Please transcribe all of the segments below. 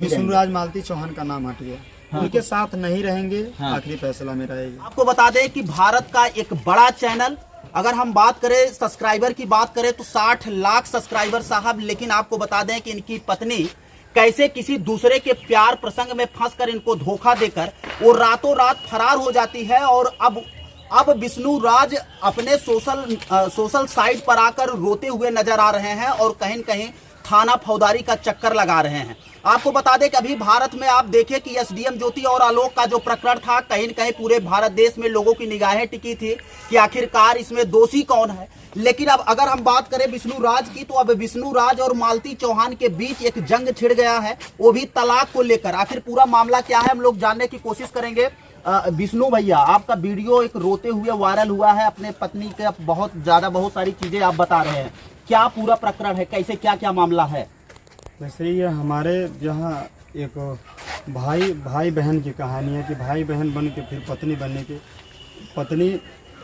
विष्णुराज मालती चौहान का नाम हट गया। हाँ। उनके साथ नहीं रहेंगे। हाँ। आखिरी फैसला में रहेगी। आपको बता दें कि भारत का एक बड़ा चैनल, अगर हम बात करें सब्सक्राइबर की बात करें तो 60 लाख सब्सक्राइबर साहब, लेकिन आपको बता दें कि इनकी पत्नी कैसे किसी दूसरे के प्यार प्रसंग में फंसकर इनको धोखा देकर वो रातों रात फरार हो जाती है। और अब विष्णुराज अपने सोशल साइट पर आकर रोते हुए नजर आ रहे हैं और कहीं न कहीं थाना फौजदारी का चक्कर लगा रहे हैं। आपको बता दें कि अभी भारत में आप देखें कि एसडीएम ज्योति और आलोक का जो प्रकरण था, कहीं न कहीं पूरे भारत देश में लोगों की निगाहें टिकी थी कि आखिरकार इसमें दोषी कौन है। लेकिन अब अगर हम बात करें विष्णुराज की, तो अब विष्णुराज और मालती चौहान के बीच एक जंग छिड़ गया है, वो भी तलाक को लेकर। आखिर पूरा मामला क्या है हम लोग जानने की कोशिश करेंगे। विष्णु भैया, आपका वीडियो एक रोते हुए वायरल हुआ है, अपने पत्नी के बहुत सारी चीजें आप बता रहे हैं, क्या पूरा प्रकरण है, कैसे क्या क्या मामला है? वैसे ये हमारे यहाँ एक भाई बहन की कहानी है कि भाई बहन बन के फिर पत्नी बनने के पत्नी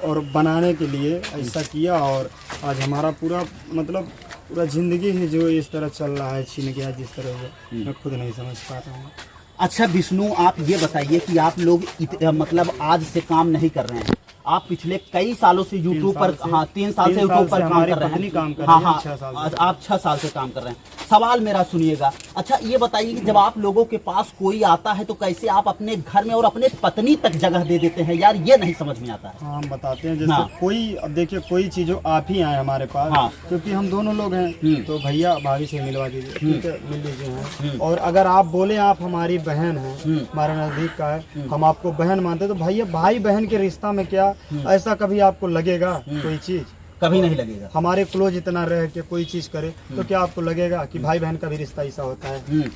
और बनाने के लिए ऐसा किया, और आज हमारा पूरा जिंदगी ही जो इस तरह चल रहा है, छीन गया जिस तरह से, मैं खुद नहीं समझ पा रहा हूँ। अच्छा विष्णु, आप ये बताइए कि आप लोग मतलब आज से काम नहीं कर रहे हैं, आप पिछले कई सालों से यूट्यूब पर, हाँ 3 साल से यूट्यूब पर काम कर रहे हैं। हाँ, 6 साल आप 6 साल से काम कर रहे हैं। सवाल मेरा सुनिएगा। अच्छा ये बताइए कि जब आप लोगों के पास कोई आता है तो कैसे आप अपने घर में और अपने पत्नी तक जगह दे देते हैं? यार ये नहीं समझ में आता है। हाँ, हम बताते हैं। जैसे कोई, अब देखिए, कोई चीज़ आप ही आए हमारे पास, क्योंकि हम दोनों लोग हैं, तो भैया भाभी से मिलवा दीजिए, ठीक है, मिल लीजिए हैं। और अगर आप बोले आप हमारी बहन हैं, हमारे नजदीक का है, हम आपको बहन मानते हैं, तो भैया भाई बहन के रिश्ता में क्या ऐसा कभी आपको लगेगा? कोई चीज कभी नहीं लगेगा। हमारे क्लोज इतना रह के कोई चीज करे तो क्या आपको लगेगा कि भाई बहन का भी रिश्ता ऐसा होता है?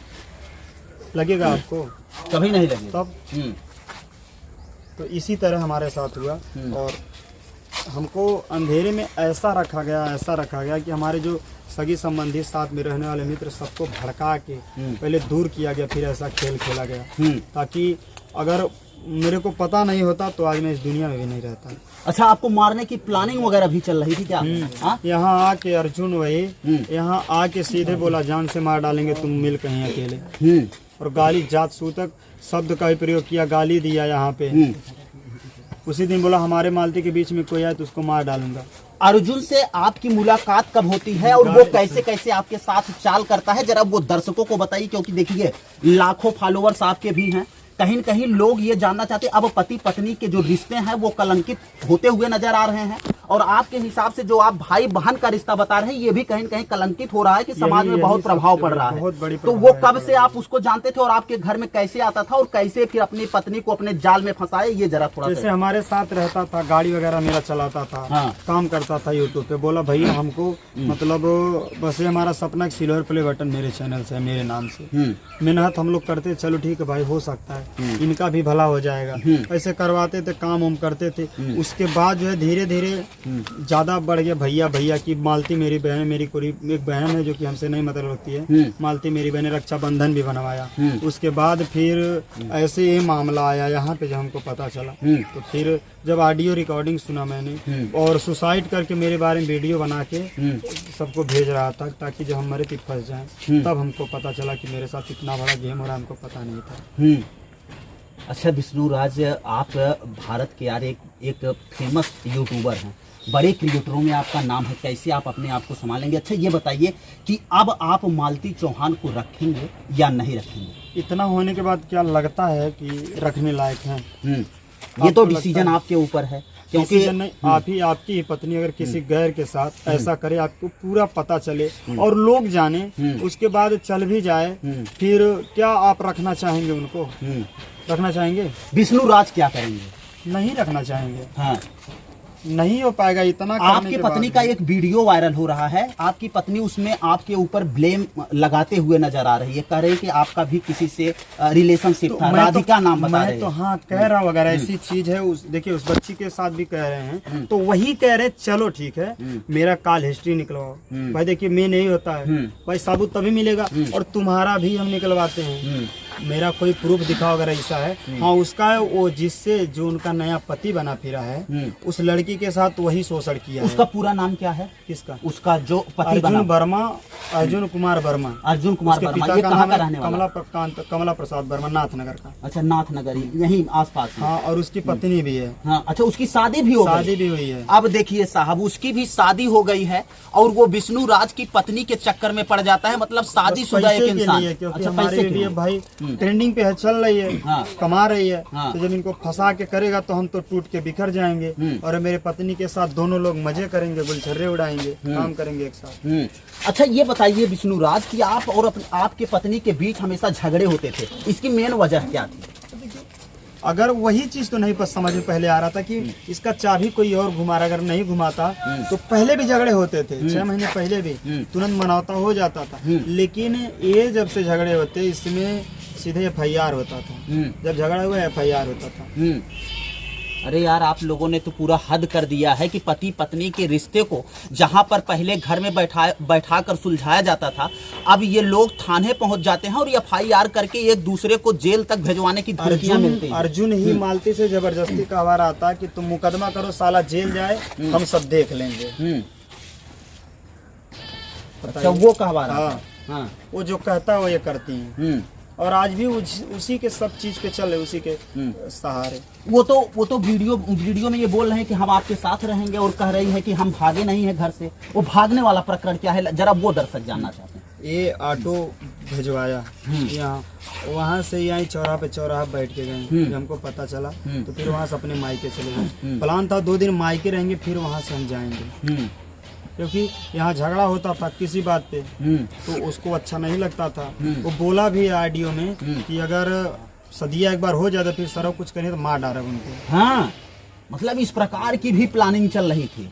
लगेगा आपको? कभी नहीं लगेगा। तब तो इसी तरह हमारे साथ हुआ, और हमको अंधेरे में ऐसा रखा गया कि हमारे जो सगी संबंधी, साथ में रहने वाले मित्र, सबको भड़का के पहले दूर किया गया, फिर ऐसा खेल खेला गया, ताकि अगर मेरे को पता नहीं होता तो आज मैं इस दुनिया में भी नहीं रहता। अच्छा, आपको मारने की प्लानिंग वगैरह भी चल रही थी क्या? यहाँ आके अर्जुन यहाँ आके सीधे बोला जान से मार डालेंगे तुम मिल कहीं अकेले, और गाली जात सूतक शब्द का भी प्रयोग किया, गाली दिया यहाँ पे। उसी दिन बोला हमारे मालती के बीच में कोई आए तो उसको मार डालूंगा। अर्जुन से आपकी मुलाकात कब होती है और वो कैसे कैसे आपके साथ चाल करता है, जरा वो दर्शकों को बताइए, क्योंकि देखिए लाखों फॉलोअर्स आपके भी हैं। कहीं न कहीं लोग ये जानना चाहते हैं, अब पति पत्नी के जो रिश्ते हैं वो कलंकित होते हुए नजर आ रहे हैं, और आपके हिसाब से जो आप भाई बहन का रिश्ता बता रहे हैं ये भी कहीं न कहीं कलंकित हो रहा है कि समाज में बहुत प्रभाव पड़ रहा है। तो वो कब से आप उसको जानते थे और आपके घर में कैसे आता था और कैसे फिर अपनी पत्नी को अपने जाल में फंसाए, ये जरा थोड़ा। जैसे हमारे साथ रहता था, गाड़ी वगैरह मेरा चलाता था, काम करता था यूट्यूब पे, बोला भैया हमको मतलब बस ये हमारा सपना सिल्वर प्ले बटन मेरे चैनल से, मेरे नाम से मेहनत हम लोग करते, चलो ठीक है भाई, हो सकता है इनका भी भला हो जाएगा, ऐसे करवाते थे, काम उम करते थे। उसके बाद जो है धीरे धीरे ज्यादा बढ़ गया, भैया की मालती मेरी बहन, मेरी कोई एक बहन है जो कि हमसे नहीं मतलब रखती है, मालती मेरी बहन, रक्षाबंधन भी बनवाया। उसके बाद फिर ऐसे ही मामला आया यहाँ पे, जब हमको पता चला तो फिर जब ऑडियो रिकॉर्डिंग सुना मैंने, और सुसाइड करके मेरे बारे में वीडियो बना के सबको भेज रहा था ताकि जब हम मरे तो फंस जाएं, तब हमको पता चला कि मेरे साथ इतना बड़ा गेम हो रहा है, हमको पता नहीं था। अच्छा विष्णुराज, आप भारत के यार एक फेमस यूट्यूबर हैं, बड़े क्रिएटरों में आपका नाम है, कैसे आप अपने आप को संभालेंगे? अच्छा ये बताइए कि अब आप मालती चौहान को रखेंगे या नहीं रखेंगे? इतना होने के बाद क्या लगता है कि रखने लायक है? ये तो डिसीजन आपके ऊपर है, क्योंकि आपकी ही पत्नी अगर किसी गैर के साथ ऐसा करे, आपको पूरा पता चले और लोग जाने, उसके बाद चल भी जाए, फिर क्या आप रखना चाहेंगे उनको? रखना चाहेंगे? विष्णुराज क्या करेंगे? नहीं रखना चाहेंगे। हाँ, नहीं हो पाएगा इतना। आपकी पत्नी का एक वीडियो वायरल हो रहा है, आपकी पत्नी उसमें आपके ऊपर ब्लेम लगाते हुए नजर आ रही है, कह रही है कि आपका भी किसी से रिलेशनशिप था, राधिका नाम बता रहे हैं। तो हाँ कह रहा वगैरह ऐसी चीज है, देखिए उस बच्ची के साथ भी कह रहे हैं, तो वही कह रहे चलो ठीक है मेरा कॉल हिस्ट्री निकलवाओ भाई, देखिए मैं नहीं होता है भाई, साबुत तभी मिलेगा, और तुम्हारा भी हम निकलवाते हैं, मेरा कोई प्रूफ दिखाओ अगर ऐसा है। हाँ उसका है, वो जिससे जो उनका नया पति बना फिरा है उस लड़की के साथ वही शोषण किया है। उसका पूरा नाम क्या है? किसका? उसका जो पति बना। अर्जुन वर्मा, अर्जुन कुमार वर्मा। अर्जुन कुमार उसके वर्मा। पिता ये का कहाँ नाम का है रहने वाला? कमला प्रसाद वर्मा, नाथनगर का। अच्छा, नाथनगर यही आसपास में। हाँ, और उसकी पत्नी भी है। हाँ, अच्छा, उसकी शादी भी हो गई? शादी भी हुई है। अब देखिए साहब, उसकी भी शादी हो गई है और वो विष्णु राज की पत्नी के चक्कर में पड़ जाता है, मतलब शादीशुदा एक इंसान। क्योंकि अच्छा, हमारे पैसे लिए भाई ट्रेंडिंग पे है, चल रही है, हाँ। कमा रही है। हाँ। तो जब इनको फंसा के करेगा तो हम तो टूट के बिखर जाएंगे। और मेरे पत्नी के साथ दोनों लोग मजे करेंगे, गुलछर्रे उड़ाएंगे, काम करेंगे एक साथ। अच्छा, ये बताइए विष्णु राज कि आप और आपके पत्नी के बीच हमेशा झगड़े होते थे, इसकी मेन वजह क्या थी? अगर वही चीज तो नहीं बस समझ में पहले आ रहा था कि इसका चाबी कोई और घुमा रहा, अगर नहीं घुमाता तो पहले भी झगड़े होते थे, 6 महीने पहले भी तुरंत मनौता हो जाता था। लेकिन ये जब से झगड़े होते इसमें सीधे FIR होता था। जब झगड़ा हुआ FIR होता था। अरे यार, आप लोगों ने तो पूरा हद कर दिया है कि पति पत्नी के रिश्ते को जहां पर पहले घर में बैठा कर सुलझाया जाता था, अब ये लोग थाने पहुंच जाते हैं और FIR करके एक दूसरे को जेल तक भेजवाने की धमकियां मिलती हैं। अर्जुन ही मालती से जबरदस्ती का आवार आता कि तुम मुकदमा करो, साला जेल जाए, हम सब देख लेंगे। अच्छा, वो कहवा रहा हाँ, हाँ, वो जो कहता है वो ये करती हैं। और आज भी उसी के सब चीज पे चल रहे, उसी के सहारे। वो तो वीडियो में ये बोल रहे हैं कि हम आपके साथ रहेंगे और कह रही है कि हम भागे नहीं है घर से। वो भागने वाला प्रकरण क्या है, जरा वो दर्शक जानना चाहते हैं। ये ऑटो भिजवाया यहाँ, वहाँ से यहाँ चौराहा बैठ के गए। जब हमको पता चला तो फिर वहाँ से अपने मायके चले गए। प्लान था 2 दिन मायके रहेंगे, फिर वहाँ से हम जाएंगे, क्योंकि यहाँ झगड़ा होता था किसी बात पे तो उसको अच्छा नहीं लगता था। वो बोला भी ऑडियो में कि अगर सदिया एक बार हो जाए तो फिर सारा कुछ करें तो मार डाले उनको। हाँ, मतलब इस प्रकार की भी प्लानिंग चल रही थी।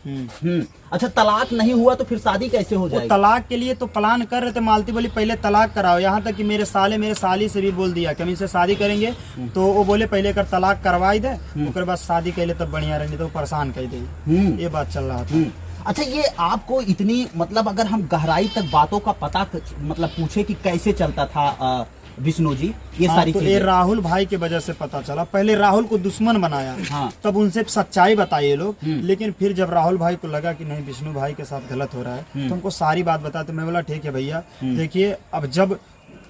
अच्छा, तलाक नहीं हुआ तो फिर शादी कैसे हो जाएगी? तलाक के लिए तो प्लान कर रहे थे। मालती बोली पहले तलाक कराओ, यहाँ तक कि मेरे साली से भी बोल दिया कि हम इनसे शादी करेंगे। तो वो बोले पहले अगर तलाक करवाई दे, उसके बाद शादी कर ले तब बढ़िया रहेंगे, तो परेशान कर दे। ये बात चल रहा था। अच्छा, ये आपको इतनी, मतलब अगर हम गहराई तक बातों का पता मतलब पूछे कि कैसे चलता था विष्णु जी ये सारी तो चीजें? ये राहुल भाई की वजह से पता चला। पहले राहुल को दुश्मन बनाया, तब उनसे सच्चाई बताए लोग। लेकिन फिर जब राहुल भाई को लगा कि नहीं विष्णु भाई के साथ गलत हो रहा है तो हमको सारी बात बता। तो मैं बोला ठीक है भैया, देखिए अब जब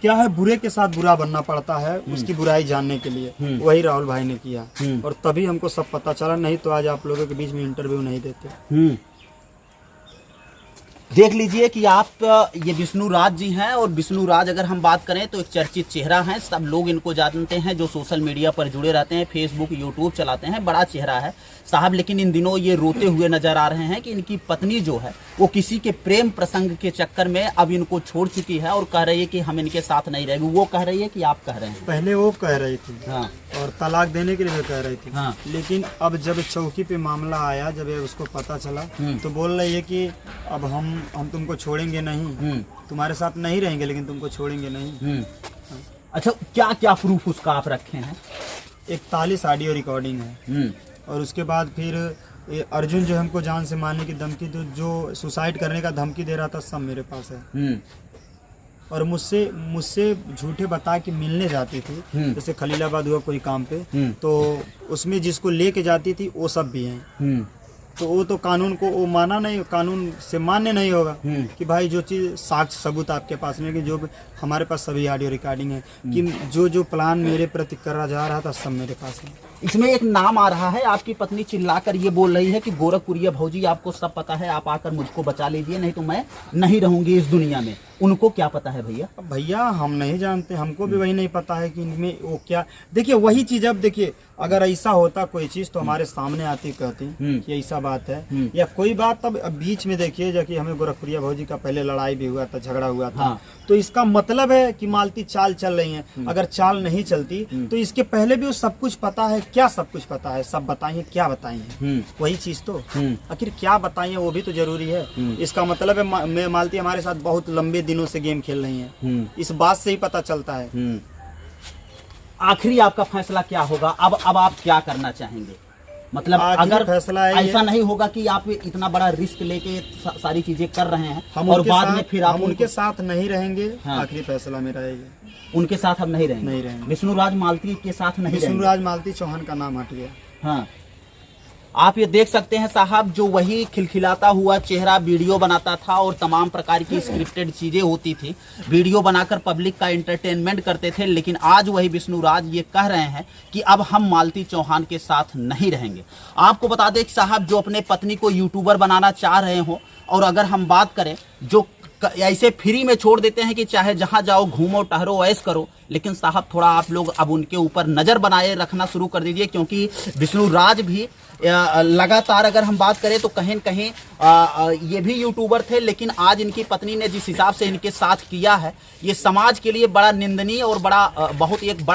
क्या है, बुरे के साथ बुरा बनना पड़ता है उसकी बुराई जानने के लिए। वही राहुल भाई ने किया और तभी हमको सब पता चला, नहीं तो आज आप लोगों के बीच में इंटरव्यू नहीं देते। देख लीजिए कि आप ये विष्णु राज जी हैं, और विष्णु राज अगर हम बात करें तो एक चर्चित चेहरा है, सब लोग इनको जानते हैं, जो सोशल मीडिया पर जुड़े रहते हैं, फेसबुक यूट्यूब चलाते हैं, बड़ा चेहरा है साहब। लेकिन इन दिनों ये रोते हुए नजर आ रहे हैं कि इनकी पत्नी जो है वो किसी के प्रेम प्रसंग के चक्कर में अब इनको छोड़ चुकी है और कह रही है कि हम इनके साथ नहीं रहेंगे। वो कह रही है कि आप कह रहे हैं? पहले वो कह रही थी, हाँ, और तलाक देने के लिए भी कह रही थी। हाँ। लेकिन अब जब चौकी पे मामला आया, जब उसको पता चला तो बोल रही है कि अब हम तुमको छोड़ेंगे नहीं, तुम्हारे साथ नहीं रहेंगे लेकिन तुमको छोड़ेंगे नहीं। अच्छा, क्या क्या प्रूफ उसका आप रखे हैं? 41 ऑडियो रिकॉर्डिंग है। और उसके बाद फिर अर्जुन जो हमको जान से मारने की धमकी, जो सुसाइड करने का धमकी दे रहा था, सब मेरे पास है। और मुझसे झूठे बता के मिलने जाती थी, जैसे खलीलाबाद हुआ कोई काम पे, तो उसमें जिसको लेके जाती थी वो सब भी हैं। तो वो तो कानून को वो माना नहीं, कानून से मान्य नहीं होगा कि भाई जो चीज़ साक्ष्य सबूत आपके पास में, कि जो हमारे पास सभी ऑडियो रिकॉर्डिंग है कि जो प्लान मेरे प्रति करा जा रहा था सब मेरे पास है। इसमें एक नाम आ रहा है, आपकी पत्नी चिल्लाकर ये बोल रही है कि गोरखपुरिया भौजी आपको सब पता है, आप आकर मुझको बचा लीजिए, नहीं तो मैं नहीं रहूंगी इस दुनिया में। उनको क्या पता है भैया? भैया हम नहीं जानते, हमको भी वही नहीं पता है कि इनमें वो क्या। देखिए वही चीज, अब देखिए अगर ऐसा होता कोई चीज तो हमारे सामने आती, कहती कि ऐसा बात है या कोई बात। तब बीच में देखिए जबकि हमें गोरखपुरिया भौजी का पहले लड़ाई भी हुआ था, झगड़ा हुआ था। तो इसका मतलब है कि मालती चाल चल रही है। अगर चाल नहीं चलती तो इसके पहले भी वो सब कुछ पता है। क्या सब कुछ पता है? सब बताइए, क्या बताइए? वही चीज तो, आखिर क्या बताइए वो भी तो जरूरी है। इसका मतलब है मालती हमारे साथ बहुत लंबे दिनों से गेम खेल रही है, इस बात से ही पता चलता है। आखिरी आपका फैसला क्या होगा? अब आप क्या करना चाहेंगे? मतलब आखिरी अगर फैसला है ऐसा ये। नहीं होगा कि आप इतना बड़ा रिस्क लेके सारी चीजें कर रहे हैं हम और उनके बाद साथ- में फिर आप हम उनके साथ नहीं रहेंगे। हाँ। आखिरी फैसला मेरा है ये। उनके साथ हम नहीं रहेंगे। नहीं रहेंगे। विष्णुराज मालती के साथ नहीं रहेंगे। विष्णुराज मालती चौहान का नाम हट गया। हाँ, आप ये देख सकते हैं साहब, जो वही खिलखिलाता हुआ चेहरा वीडियो बनाता था और तमाम प्रकार की स्क्रिप्टेड चीजें होती थी, वीडियो बनाकर पब्लिक का एंटरटेनमेंट करते थे, लेकिन आज वही विष्णुराज ये कह रहे हैं कि अब हम मालती चौहान के साथ नहीं रहेंगे। आपको बता दें कि साहब, जो अपने पत्नी को यूट्यूबर बनाना चाह रहे हो, और अगर हम बात करें जो ऐसे फ्री में छोड़ देते हैं कि चाहे जहां जाओ घूमो टहरो ऐश करो, लेकिन साहब थोड़ा आप लोग अब उनके ऊपर नजर बनाए रखना शुरू कर दीजिए, क्योंकि विष्णुराज भी लगातार अगर हम बात करें तो कहीं न कहीं ये भी यूट्यूबर थे, लेकिन आज इनकी पत्नी ने जिस हिसाब से इनके साथ किया है, ये समाज के लिए बड़ा निंदनीय और बड़ा बहुत ही एक बड़ा